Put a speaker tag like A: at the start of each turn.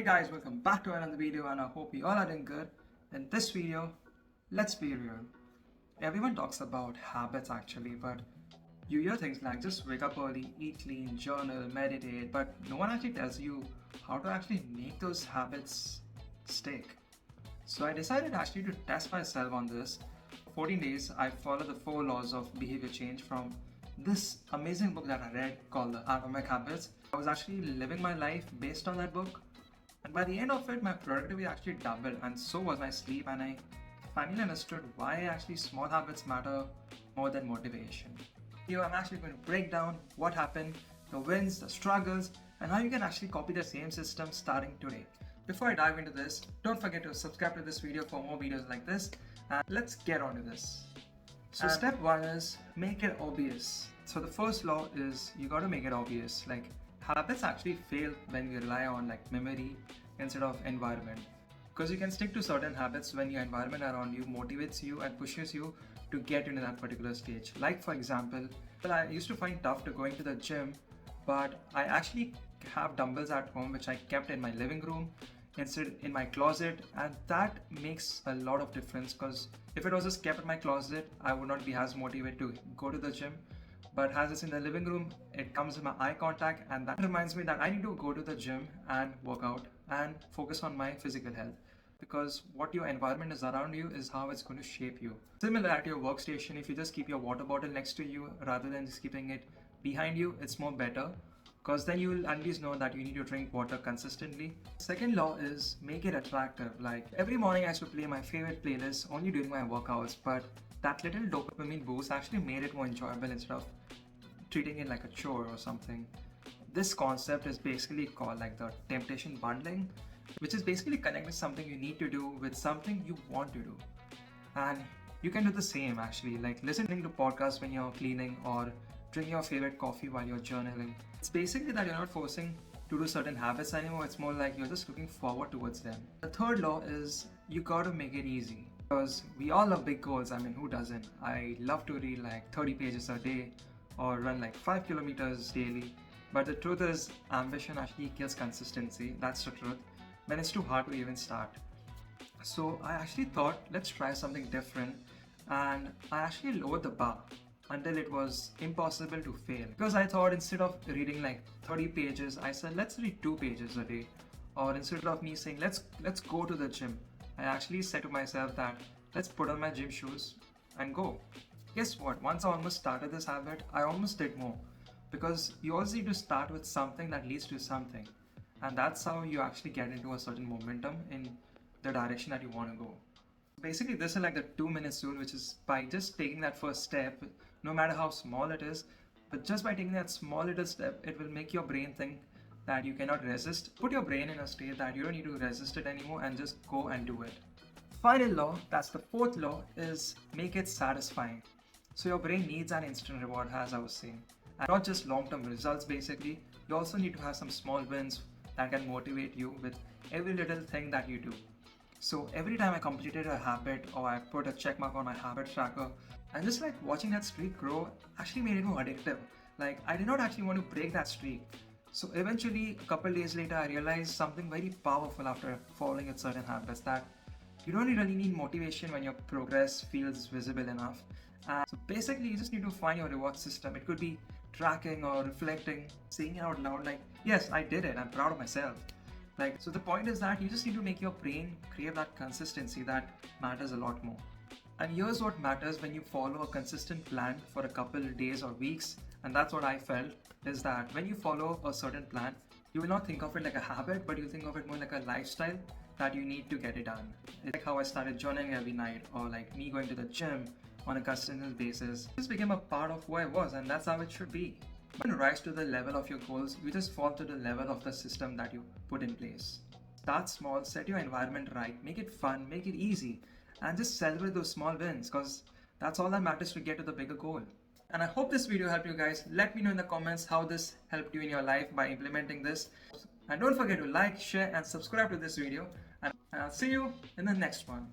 A: Guys, welcome back to another video and I hope you all are doing good. In this video, let's be real. Everyone talks about habits actually, but you hear things like just wake up early, eat clean, journal, meditate, but no one actually tells you how to actually make those habits stick. So I decided actually to test myself on this. For 14 days, I followed the 4 laws of behavior change from this amazing book that I read called The Atomic Habits. I was actually living my life based on that book. And by the end of it, my productivity actually doubled, and so was my sleep. And I finally understood why actually small habits matter more than motivation. Here, I'm actually going to break down what happened, the wins, the struggles, and how you can actually copy the same system starting today. Before I dive into this, don't forget to subscribe to this video for more videos like this, and let's get on to this. So step 1 is make it obvious. So the first law is you got to make it obvious. Like, habits actually fail when we rely on memory instead of environment, because you can stick to certain habits when your environment around you motivates you and pushes you to get into that particular stage. Like for example, I used to find tough to going to the gym, but I actually have dumbbells at home which I kept in my living room instead in my closet, and that makes a lot of difference, because if it was just kept in my closet, I would not be as motivated to go to the gym. But as it's in the living room, it comes with my eye contact, and that reminds me that I need to go to the gym and work out and focus on my physical health, because what your environment is around you is how it's going to shape you. Similar at your workstation, if you just keep your water bottle next to you rather than just keeping it behind you, it's more better, because then you will at least know that you need to drink water consistently. Second law is make it attractive. Like every morning I used to play my favorite playlist only during my workouts, but that little dopamine boost actually made it more enjoyable instead of treating it like a chore or something. This concept is basically called like the temptation bundling, which is basically connecting something you need to do with something you want to do. And you can do the same actually, like listening to podcasts when you're cleaning or drinking your favorite coffee while you're journaling. It's basically that you're not forcing to do certain habits anymore, it's more like you're just looking forward towards them. The third law is you gotta make it easy, because we all love big goals. I mean, who doesn't? I love to read like 30 pages a day or run like 5 kilometers daily. But the truth is, ambition actually kills consistency. That's the truth. When it's too hard to even start. So I actually thought, let's try something different, and I actually lowered the bar until it was impossible to fail. Because I thought instead of reading like 30 pages, I said let's read 2 pages a day. Or instead of me saying let's go to the gym, I actually said to myself that let's put on my gym shoes and go. Guess what? Once I almost started this habit, I almost did more. Because you always need to start with something that leads to something. And that's how you actually get into a certain momentum in the direction that you want to go. Basically, this is like the 2-minute rule, which is by just taking that first step, no matter how small it is, but just by taking that small little step, it will make your brain think that you cannot resist. Put your brain in a state that you don't need to resist it anymore and just go and do it. Final law, that's the 4th law, is make it satisfying. So your brain needs an instant reward, as I was saying. And not just long-term results basically, you also need to have some small wins that can motivate you with every little thing that you do. So every time I completed a habit or I put a check mark on my habit tracker, and just like watching that streak grow actually made it more addictive. Like I did not actually want to break that streak. So eventually, a couple days later, I realized something very powerful after following with certain habits, that you don't really need motivation when your progress feels visible enough. So basically, you just need to find your reward system. It could be tracking or reflecting, saying it out loud like, yes, I did it, I'm proud of myself. So the point is that you just need to make your brain crave that consistency that matters a lot more. And here's what matters when you follow a consistent plan for a couple of days or weeks, and that's what I felt, is that when you follow a certain plan, you will not think of it like a habit, but you think of it more like a lifestyle that you need to get it done. It's like how I started journaling every night, or like me going to the gym on a consistent basis. It just became a part of who I was, and that's how it should be. When you rise to the level of your goals, you just fall to the level of the system that you put in place. Start small, set your environment right, make it fun, make it easy, and just celebrate those small wins, because that's all that matters to get to the bigger goal. And I hope this video helped you guys. Let me know in the comments how this helped you in your life by implementing this. And don't forget to like, share, and subscribe to this video. And I'll see you in the next one.